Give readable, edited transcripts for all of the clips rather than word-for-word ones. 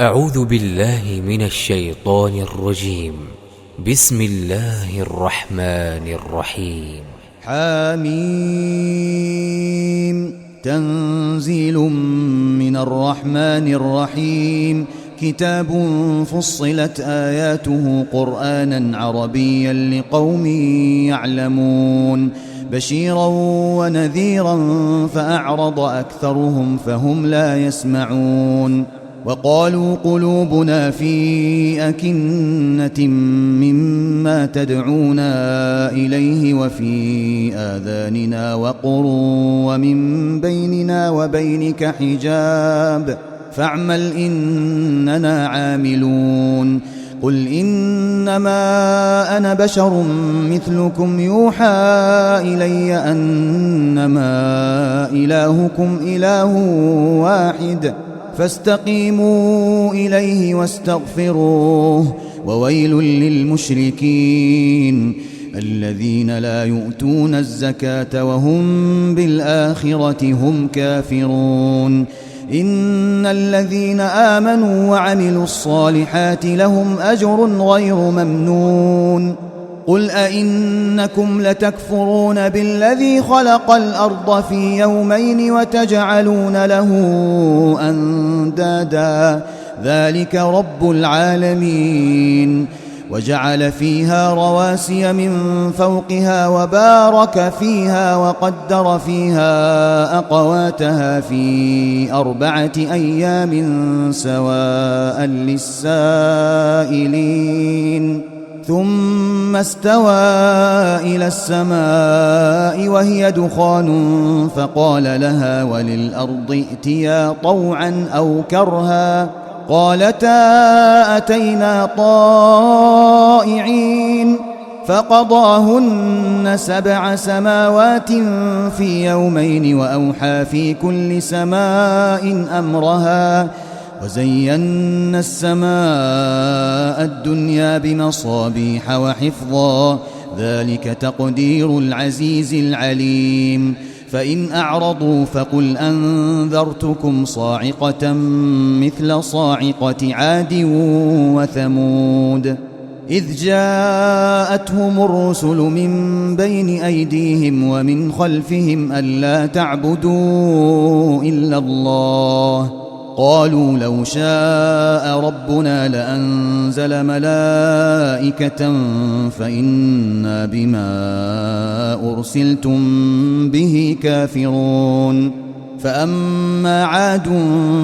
أعوذ بالله من الشيطان الرجيم. بسم الله الرحمن الرحيم. حميم تنزيل من الرحمن الرحيم. كتاب فصلت آياته قرآنا عربيا لقوم يعلمون بشيرا ونذيرا فأعرض أكثرهم فهم لا يسمعون. وقالوا قلوبنا في أكنة مما تدعونا إليه وفي آذاننا وقر ومن بيننا وبينك حجاب فاعمل إننا عاملون. قل إنما أنا بشر مثلكم يوحى إلي أنما إلهكم إله واحد فاستقيموا إليه واستغفروه. وويل للمشركين الذين لا يؤتون الزكاة وهم بالآخرة هم كافرون. إن الذين آمنوا وعملوا الصالحات لهم أجر غير ممنون. قل أئنكم لتكفرون بالذي خلق الأرض في يومين وتجعلون له أندادا ذلك رب العالمين. وجعل فيها رواسي من فوقها وبارك فيها وقدر فيها أقواتها في 4 أيام سواء للسائلين. ثم استوى إلى السماء وهي دخان فقال لها وللأرض ائتيا طوعا أو كرها قالتا أتينا طائعين. فقضاهن 7 سماوات في يومين وأوحى في كل سماء أمرها وزينا السماء الدنيا بمصابيح وحفظا ذلك تقدير العزيز العليم. فإن أعرضوا فقل أنذرتكم صاعقة مثل صاعقة عاد وثمود إذ جاءتهم الرسل من بين أيديهم ومن خلفهم ألا تعبدوا إلا الله قالوا لو شاء ربنا لأنزل ملائكة فإنا بما أرسلتم به كافرون. فأما عاد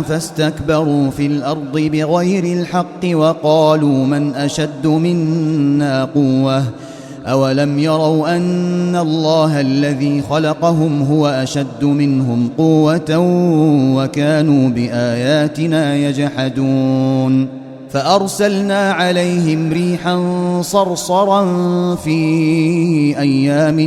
فاستكبروا في الأرض بغير الحق وقالوا من أشد منا قوة أولم يروا أن الله الذي خلقهم هو أشد منهم قوة وكانوا بآياتنا يجحدون. فأرسلنا عليهم ريحا صرصرا في أيام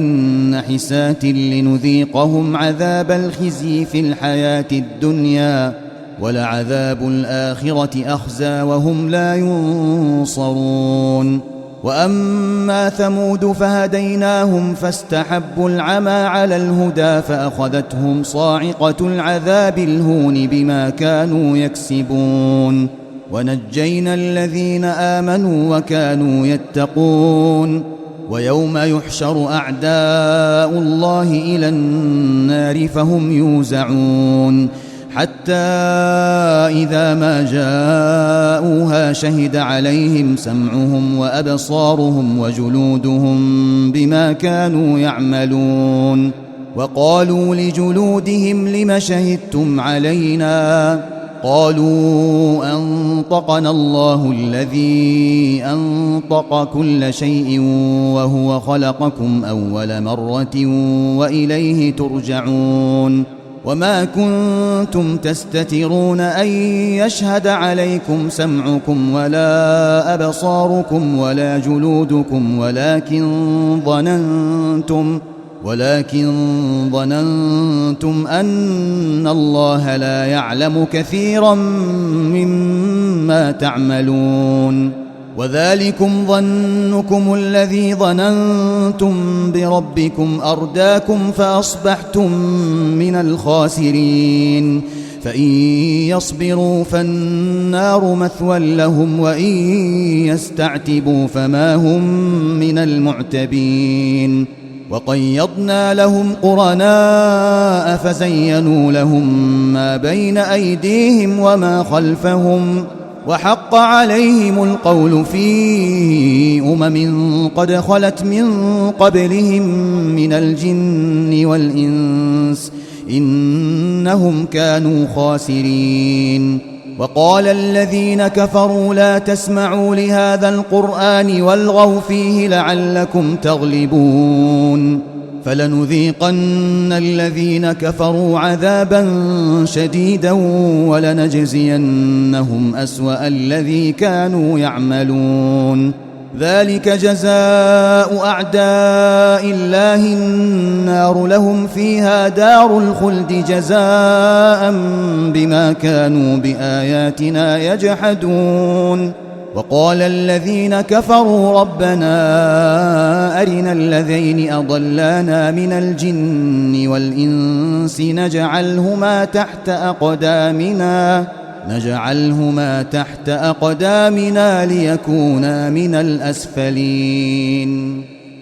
نحسات لنذيقهم عذاب الخزي في الحياة الدنيا ولعذاب الآخرة أخزى وهم لا ينصرون. وأما ثمود فهديناهم فاستحبوا العمى على الهدى فأخذتهم صاعقة العذاب الهون بما كانوا يكسبون. ونجينا الذين آمنوا وكانوا يتقون. ويوم يحشر أعداء الله إلى النار فهم يوزعون حتى إذا ما جاءوها شهد عليهم سمعهم وأبصارهم وجلودهم بما كانوا يعملون. وقالوا لجلودهم لم شهدتم علينا قالوا أنطقنا الله الذي أنطق كل شيء وهو خلقكم أول مرة وإليه ترجعون. وما كنتم تستترون أن يشهد عليكم سمعكم ولا أبصاركم ولا جلودكم ولكن ظننتم أن الله لا يعلم كثيرا مما تعملون. وذلكم ظنكم الذي ظننتم بربكم أرداكم فأصبحتم من الخاسرين. فإن يصبروا فالنار مثوى لهم وإن يستعتبوا فما هم من المعتبين وقيضنا لهم قرناء فزينوا لهم ما بين أيديهم وما خلفهم وحق عليهم القول في قد خلت من قبلهم من الجن والإنس إنهم كانوا خاسرين وقال الذين كفروا لا تسمعوا لهذا القرآن والغوا فيه لعلكم تغلبون فلنذيقن الذين كفروا عذابا شديدا ولنجزينهم أسوأ الذي كانوا يعملون ذلك جزاء أعداء الله النار لهم فيها دار الخلد جزاء بما كانوا بآياتنا يجحدون وقال الذين كفروا ربنا أرنا الذين أضلانا من الجن والإنس نجعلهما تحت أقدامنا ليكونا من الأسفلين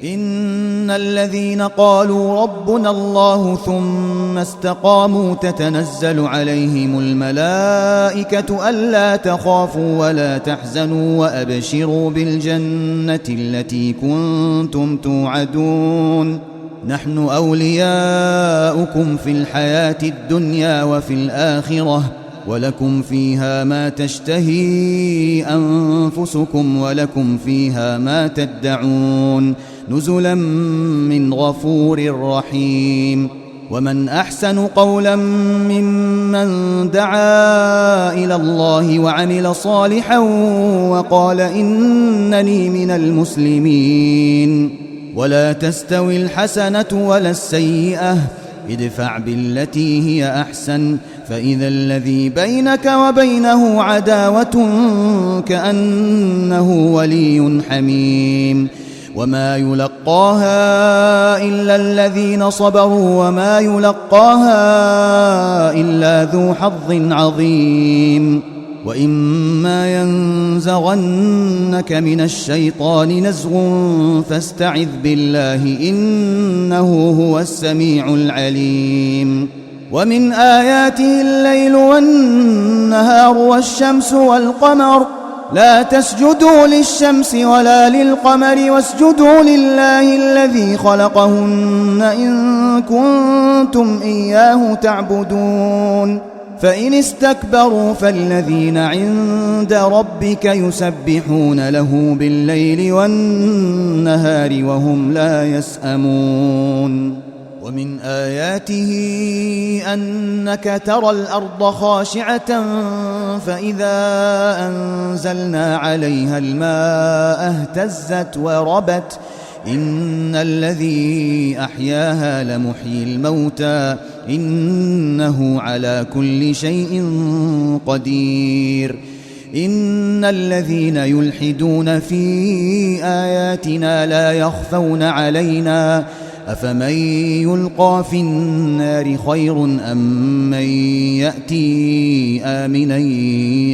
إن الذين قالوا ربنا الله ثم استقاموا تتنزل عليهم الملائكة ألا تخافوا ولا تحزنوا وأبشروا بالجنة التي كنتم توعدون نحن أولياؤكم في الحياة الدنيا وفي الآخرة ولكم فيها ما تشتهي أنفسكم ولكم فيها ما تدعون نزلا من غفور رحيم ومن أحسن قولا ممن دعا إلى الله وعمل صالحا وقال إنني من المسلمين ولا تستوي الحسنة ولا السيئة ادفع بالتي هي أحسن فإذا الذي بينك وبينه عداوة كأنه ولي حميم وما يلقاها إلا الذين صبروا وما يلقاها إلا ذو حظ عظيم وإما ينزغنك من الشيطان نزغ فاستعذ بالله إنه هو السميع العليم ومن آياته الليل والنهار والشمس والقمر لا تسجدوا للشمس ولا للقمر واسجدوا لله الذي خلقهن إن كنتم إياه تعبدون فإن استكبروا فالذين عند ربك يسبحون له بالليل والنهار وهم لا يسأمون ومن آياته أنك ترى الأرض خاشعة فإذا أنزلنا عليها الماء اهتزت وربت إن الذي أحياها لمحيي الموتى إنه على كل شيء قدير إن الذين يلحدون في آياتنا لا يخفون علينا أفمن يلقى في النار خير أم من يأتي آمنا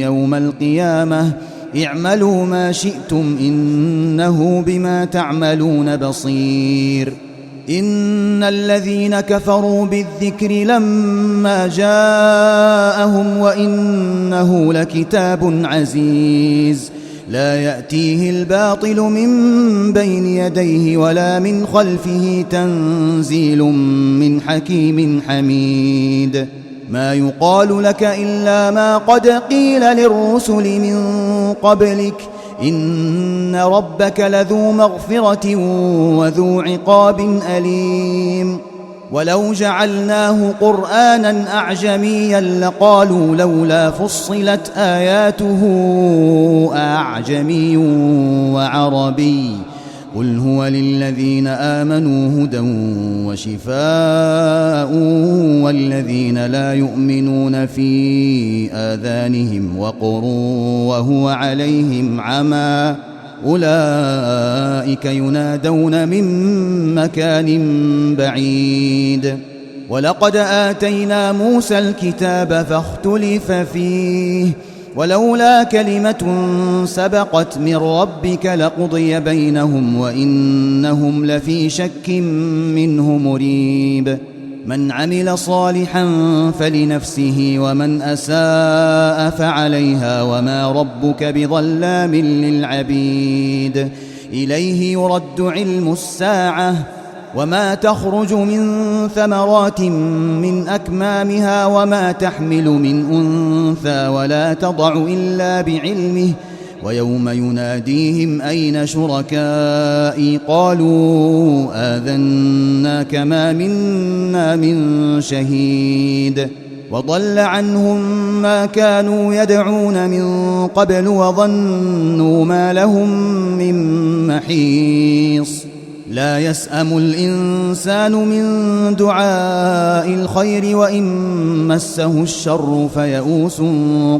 يوم القيامة اعملوا ما شئتم إنه بما تعملون بصير إن الذين كفروا بالذكر لما جاءهم وإنه لكتاب عزيز لا يأتيه الباطل من بين يديه ولا من خلفه تنزيل من حكيم حميد ما يقال لك إلا ما قد قيل للرسل من قبلك إن ربك لذو مغفرة وذو عقاب أليم ولو جعلناه قرآنا أعجميا لقالوا لولا فصلت آياته أعجمي وعربي قل هو للذين آمنوا هدى وشفاء والذين لا يؤمنون في آذانهم وقر وهو عليهم عمى أولئك ينادون من مكان بعيد ولقد آتينا موسى الكتاب فاختلف فيه ولولا كلمة سبقت من ربك لقضي بينهم وإنهم لفي شك منه مريب من عمل صالحا فلنفسه ومن أساء فعليها وما ربك بظلام للعبيد إليه يرد علم الساعة وما تخرج من ثمرات من أكمامها وما تحمل من أنثى ولا تضع إلا بعلمه ويوم يناديهم أين شركائي قالوا آذناك ما منا من شهيد وضل عنهم ما كانوا يدعون من قبل وظنوا ما لهم من محيص لا يسأم الإنسان من دعاء الخير وإن مسه الشر فيئوس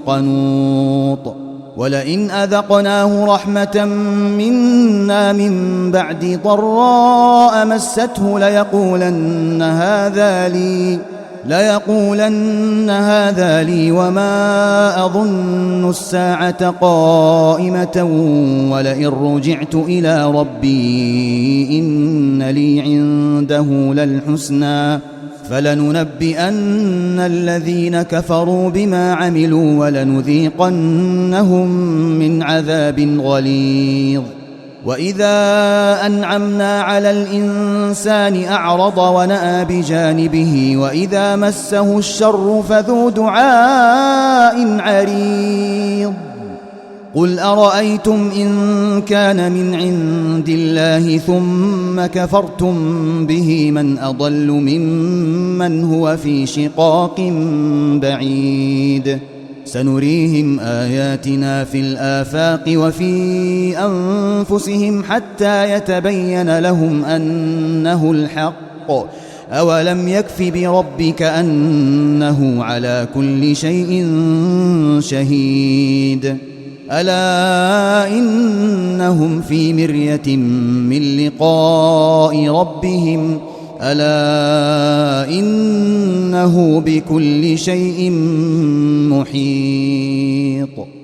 قنوط ولئن أذقناه رحمة منا من بعد ضراء مسته ليقولن هذا لي وما أظن الساعة قائمة ولئن رجعت إلى ربي إن لي عنده للحسنى فلننبئن الذين كفروا بما عملوا ولنذيقنهم من عذاب غليظ وإذا أنعمنا على الإنسان أعرض ونأى بجانبه وإذا مسه الشر فذو دعاء عريض قل أرأيتم إن كان من عند الله ثم كفرتم به من أضل ممن هو في شقاق بعيد سنريهم آياتنا في الآفاق وفي أنفسهم حتى يتبين لهم أنه الحق أولم يكف بربك أنه على كل شيء شهيد ألا إنهم في مرية من لقاء ربهم ألا إنه بكل شيء محيط